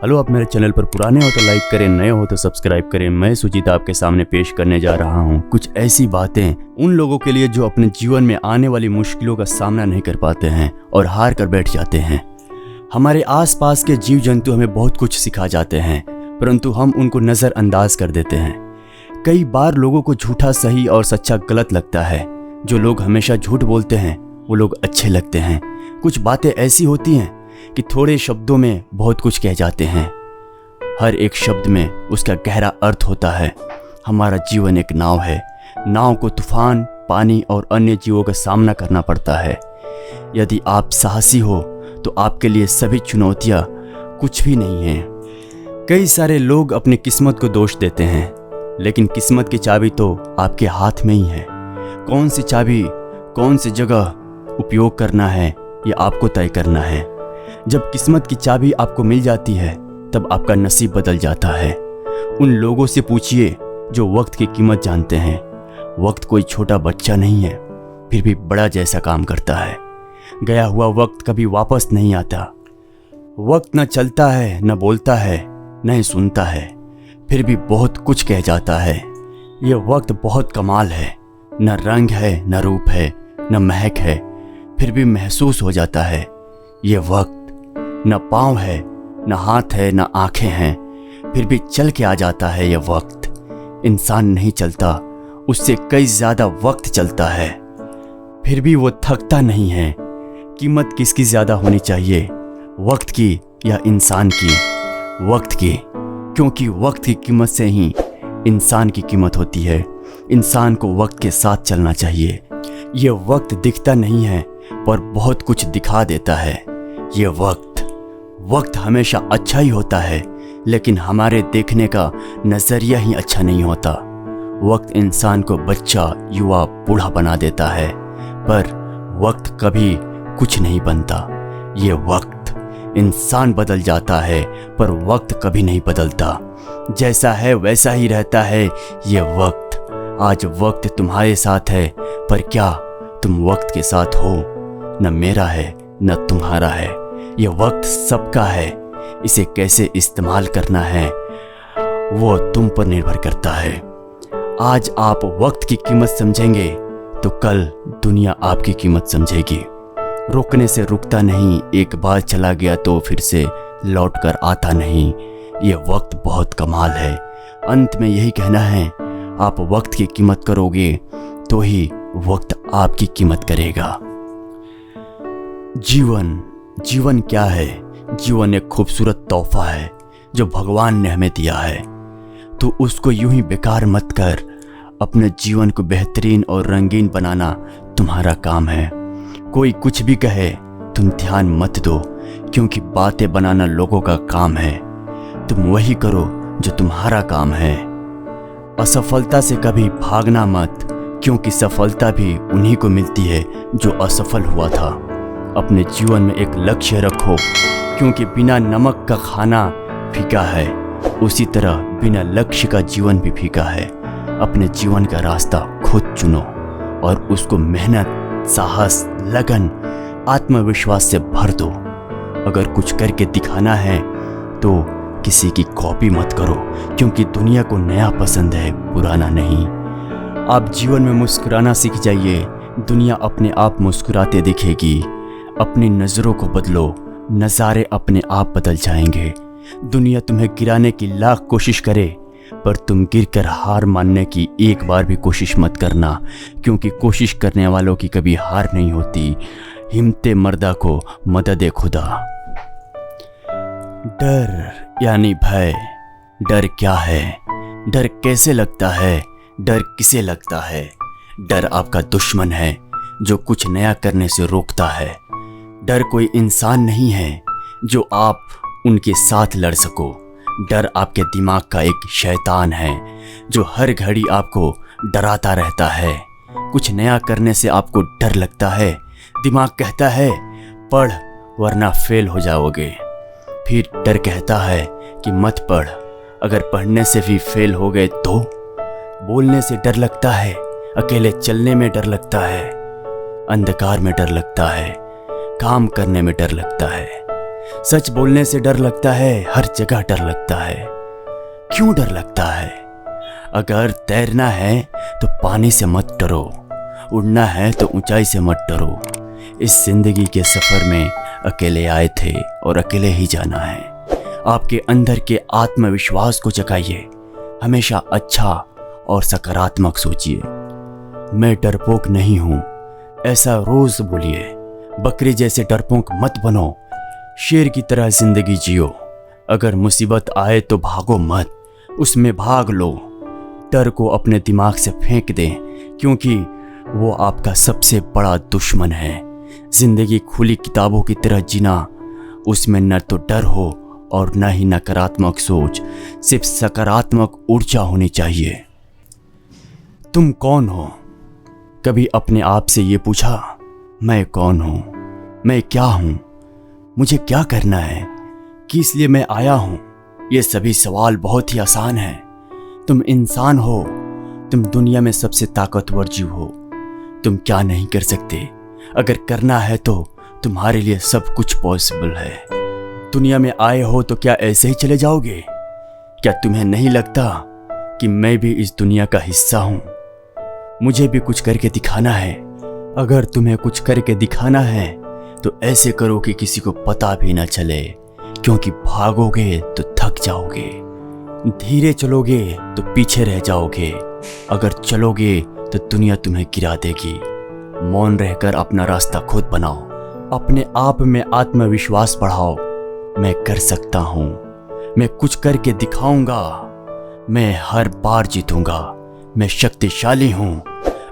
Hello, आप मेरे channel पर पुराने हो तो लाइक करें, नए हो तो सब्सक्राइब करें। मैं सुजीत आपके सामने पेश करने जा रहा हूँ कुछ ऐसी बातें उन लोगों के लिए जो अपने जीवन में आने वाली मुश्किलों का सामना नहीं कर पाते हैं और हार कर बैठ जाते हैं। हमारे आसपास के जीव जंतु हमें बहुत कुछ सिखा जाते हैं, परंतु हम उनको नज़रअंदाज कर देते हैं। कई बार लोगों को झूठा सही और सच्चा गलत लगता है। जो लोग हमेशा झूठ बोलते हैं वो लोग अच्छे लगते हैं। कुछ बातें ऐसी होती हैं कि थोड़े शब्दों में बहुत कुछ कह जाते हैं। हर एक शब्द में उसका गहरा अर्थ होता है। हमारा जीवन एक नाव है। नाव को तूफान, पानी और अन्य जीवों का सामना करना पड़ता है। यदि आप साहसी हो तो आपके लिए सभी चुनौतियाँ कुछ भी नहीं हैं। कई सारे लोग अपनी किस्मत को दोष देते हैं, लेकिन किस्मत की चाबी तो आपके हाथ में ही है। कौन सी चाबी, कौन सी जगह उपयोग करना है, ये आपको तय करना है। जब किस्मत की चाबी आपको मिल जाती है तब आपका नसीब बदल जाता है। उन लोगों से पूछिए जो वक्त की कीमत जानते हैं। वक्त कोई छोटा बच्चा नहीं है, फिर भी बड़ा जैसा काम करता है। गया हुआ वक्त कभी वापस नहीं आता। वक्त न चलता है, न बोलता है, न ही सुनता है, फिर भी बहुत कुछ कह जाता है। ये वक्त बहुत कमाल है। न रंग है, न रूप है, न महक है, फिर भी महसूस हो जाता है। ये वक्त न पाँव है, न हाथ है, न आंखें हैं, फिर भी चल के आ जाता है। ये वक्त इंसान नहीं चलता, उससे कई ज़्यादा वक्त चलता है, फिर भी वो थकता नहीं है। कीमत किसकी ज़्यादा होनी चाहिए, वक्त की या इंसान की? वक्त की, क्योंकि वक्त की कीमत से ही इंसान की कीमत होती है। इंसान को वक्त के साथ चलना चाहिए। ये वक्त दिखता नहीं है पर बहुत कुछ दिखा देता है। ये वक्त हमेशा अच्छा ही होता है, लेकिन हमारे देखने का नज़रिया ही अच्छा नहीं होता। वक्त इंसान को बच्चा, युवा, बूढ़ा बना देता है, पर वक्त कभी कुछ नहीं बनता। ये वक्त इंसान बदल जाता है, पर वक्त कभी नहीं बदलता। जैसा है वैसा ही रहता है ये वक्त। आज वक्त तुम्हारे साथ है, पर क्या तुम वक्त के साथ हो? न मेरा है, न तुम्हारा है। ये वक्त सबका है। इसे कैसे इस्तेमाल करना है वो तुम पर निर्भर करता है। आज आप वक्त की कीमत समझेंगे तो कल दुनिया आपकी कीमत समझेगी। रुकने से रुकता नहीं, एक बार चला गया तो फिर से लौट कर आता नहीं। ये वक्त बहुत कमाल है। अंत में यही कहना है, आप वक्त की कीमत करोगे तो ही वक्त आपकी कीमत करेगा। जीवन क्या है? जीवन एक खूबसूरत तोहफा है जो भगवान ने हमें दिया है, तो उसको यूं ही बेकार मत कर। अपने जीवन को बेहतरीन और रंगीन बनाना तुम्हारा काम है। कोई कुछ भी कहे तुम ध्यान मत दो, क्योंकि बातें बनाना लोगों का काम है। तुम वही करो जो तुम्हारा काम है। असफलता से कभी भागना मत, क्योंकि सफलता भी उन्हीं को मिलती है जो असफल हुआ था। अपने जीवन में एक लक्ष्य रखो, क्योंकि बिना नमक का खाना फीका है, उसी तरह बिना लक्ष्य का जीवन भी फीका है। अपने जीवन का रास्ता खुद चुनो और उसको मेहनत, साहस, लगन, आत्मविश्वास से भर दो। अगर कुछ करके दिखाना है तो किसी की कॉपी मत करो, क्योंकि दुनिया को नया पसंद है, पुराना नहीं। आप जीवन में मुस्कुराना सीख जाइए, दुनिया अपने आप मुस्कुराते दिखेगी। अपनी नज़रों को बदलो, नज़ारे अपने आप बदल जाएंगे। दुनिया तुम्हें गिराने की लाख कोशिश करे, पर तुम गिरकर हार मानने की एक बार भी कोशिश मत करना, क्योंकि कोशिश करने वालों की कभी हार नहीं होती। हिम्मते मर्दा को मदद खुदा। डर यानी भय। डर क्या है? डर कैसे लगता है? डर किसे लगता है? डर आपका दुश्मन है जो कुछ नया करने से रोकता है। डर कोई इंसान नहीं है जो आप उनके साथ लड़ सको। डर आपके दिमाग का एक शैतान है जो हर घड़ी आपको डराता रहता है। कुछ नया करने से आपको डर लगता है। दिमाग कहता है पढ़ वरना फेल हो जाओगे। फिर डर कहता है कि मत पढ़, अगर पढ़ने से भी फेल हो गए तो। बोलने से डर लगता है, अकेले चलने में डर लगता है, अंधकार में डर लगता है, काम करने में डर लगता है। सच बोलने से डर लगता है, हर जगह डर लगता है। क्यों डर लगता है? अगर तैरना है तो पानी से मत डरो, उड़ना है तो ऊंचाई से मत डरो। इस जिंदगी के सफर में अकेले आए थे और अकेले ही जाना है। आपके अंदर के आत्मविश्वास को जगाइए, हमेशा अच्छा और सकारात्मक सोचिए। मैं डरपोक नहीं हूँ, ऐसा रोज बोलिए। बकरी जैसे डरपोक मत बनो, शेर की तरह जिंदगी जियो। अगर मुसीबत आए तो भागो मत, उसमें भाग लो। डर को अपने दिमाग से फेंक दें, क्योंकि वो आपका सबसे बड़ा दुश्मन है। जिंदगी खुली किताबों की तरह जीना, उसमें न तो डर हो और न ही नकारात्मक सोच, सिर्फ सकारात्मक ऊर्जा होनी चाहिए। तुम कौन हो? कभी अपने आप से ये पूछा, मैं कौन हूँ, मैं क्या हूँ, मुझे क्या करना है, किस लिए मैं आया हूँ? ये सभी सवाल बहुत ही आसान हैं। तुम इंसान हो, तुम दुनिया में सबसे ताकतवर जीव हो। तुम क्या नहीं कर सकते? अगर करना है तो तुम्हारे लिए सब कुछ पॉसिबल है। दुनिया में आए हो तो क्या ऐसे ही चले जाओगे? क्या तुम्हें नहीं लगता कि मैं भी इस दुनिया का हिस्सा हूँ? मुझे भी कुछ करके दिखाना है। अगर तुम्हें कुछ करके दिखाना है तो ऐसे करो कि किसी को पता भी ना चले, क्योंकि भागोगे तो थक जाओगे, धीरे चलोगे तो पीछे रह जाओगे, अगर चलोगे तो दुनिया तुम्हें गिरा देगी। मौन रहकर अपना रास्ता खुद बनाओ, अपने आप में आत्मविश्वास बढ़ाओ। मैं कर सकता हूँ, मैं कुछ करके दिखाऊंगा, मैं हर बार जीतूंगा, मैं शक्तिशाली हूँ,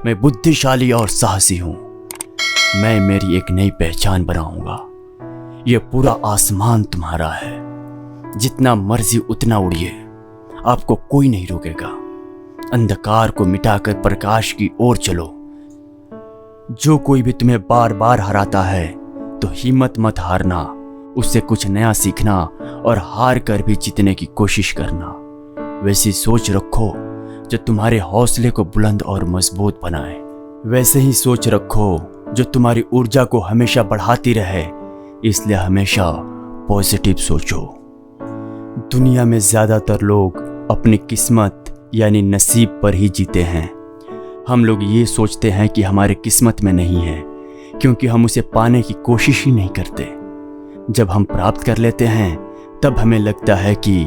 मैं बुद्धिशाली और साहसी हूँ। मैं मेरी एक नई पहचान बनाऊंगा। ये पूरा आसमान तुम्हारा है, जितना मर्जी उतना उड़िए, आपको कोई नहीं रोकेगा। अंधकार को मिटाकर प्रकाश की ओर चलो। जो कोई भी तुम्हें बार बार हराता है तो हिम्मत मत हारना, उससे कुछ नया सीखना और हार कर भी जीतने की कोशिश करना। वैसी सोच रखो जो तुम्हारे हौसले को बुलंद और मजबूत बनाए। वैसे ही सोच रखो जो तुम्हारी ऊर्जा को हमेशा बढ़ाती रहे। इसलिए हमेशा पॉजिटिव सोचो। दुनिया में ज्यादातर लोग अपनी किस्मत यानी नसीब पर ही जीते हैं। हम लोग ये सोचते हैं कि हमारे किस्मत में नहीं है, क्योंकि हम उसे पाने की कोशिश ही नहीं करते। जब हम प्राप्त कर लेते हैं तब हमें लगता है कि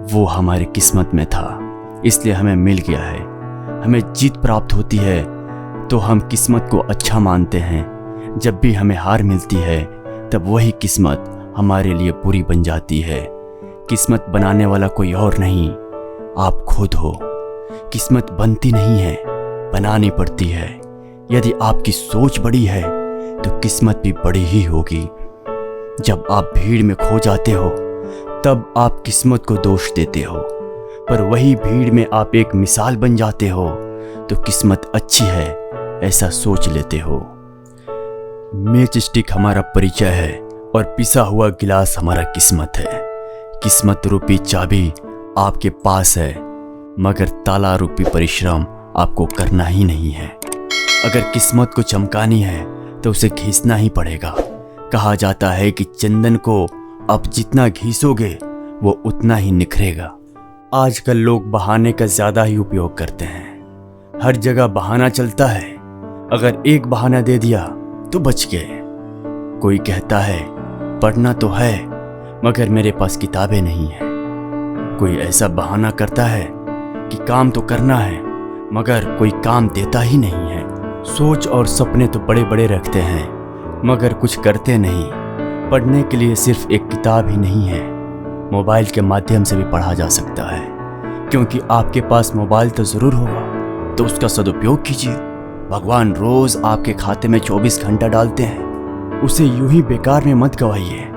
वो हमारी किस्मत में था, इसलिए हमें मिल गया है। हमें जीत प्राप्त होती है तो हम किस्मत को अच्छा मानते हैं। जब भी हमें हार मिलती है तब वही किस्मत हमारे लिए बुरी बन जाती है। किस्मत बनाने वाला कोई और नहीं, आप खुद हो। किस्मत बनती नहीं है, बनानी पड़ती है। यदि आपकी सोच बड़ी है तो किस्मत भी बड़ी ही होगी। जब आप भीड़ में खो जाते हो तब आप किस्मत को दोष देते हो, पर वही भीड़ में आप एक मिसाल बन जाते हो तो किस्मत अच्छी है ऐसा सोच लेते हो। मैच स्टिक हमारा परिचय है और पिसा हुआ गिलास हमारा किस्मत है। किस्मत रूपी चाबी आपके पास है, मगर ताला रूपी परिश्रम आपको करना ही नहीं है। अगर किस्मत को चमकानी है तो उसे घिसना ही पड़ेगा। कहा जाता है कि चंदन को आप जितना घिसोगे वो उतना ही निखरेगा। आजकल लोग बहाने का ज्यादा ही उपयोग करते हैं। हर जगह बहाना चलता है। अगर एक बहाना दे दिया तो बच गए। कोई कहता है पढ़ना तो है मगर मेरे पास किताबें नहीं है। कोई ऐसा बहाना करता है कि काम तो करना है मगर कोई काम देता ही नहीं है। सोच और सपने तो बड़े बड़े रखते हैं मगर कुछ करते नहीं। पढ़ने के लिए सिर्फ एक किताब ही नहीं है, मोबाइल के माध्यम से भी पढ़ा जा सकता है। क्योंकि आपके पास मोबाइल तो ज़रूर होगा, तो उसका सदुपयोग कीजिए। भगवान रोज़ आपके खाते में 24 घंटा डालते हैं, उसे यूं ही बेकार में मत गवाइए।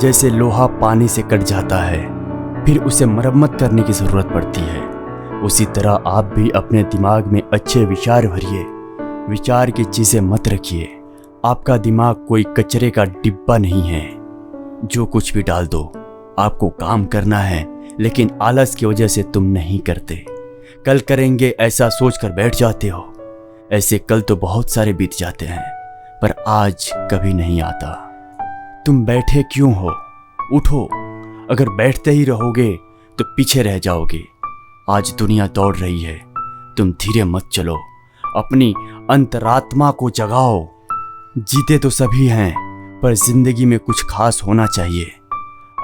जैसे लोहा पानी से कट जाता है फिर उसे मरम्मत करने की ज़रूरत पड़ती है, उसी तरह आप भी अपने दिमाग में अच्छे विचार भरिए। विचार की चीज़ें मत रखिए। आपका दिमाग कोई कचरे का डिब्बा नहीं है, जो कुछ भी डाल दो। आपको काम करना है लेकिन आलस की वजह से तुम नहीं करते। कल करेंगे ऐसा सोचकर बैठ जाते हो। ऐसे कल तो बहुत सारे बीत जाते हैं पर आज कभी नहीं आता। तुम बैठे क्यों हो? उठो। अगर बैठते ही रहोगे तो पीछे रह जाओगे। आज दुनिया दौड़ रही है, तुम धीरे मत चलो। अपनी अंतरात्मा को जगाओ। जीते तो सभी हैं, पर जिंदगी में कुछ खास होना चाहिए।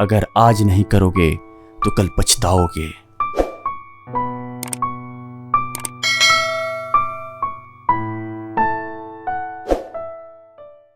अगर आज नहीं करोगे तो कल पछताओगे।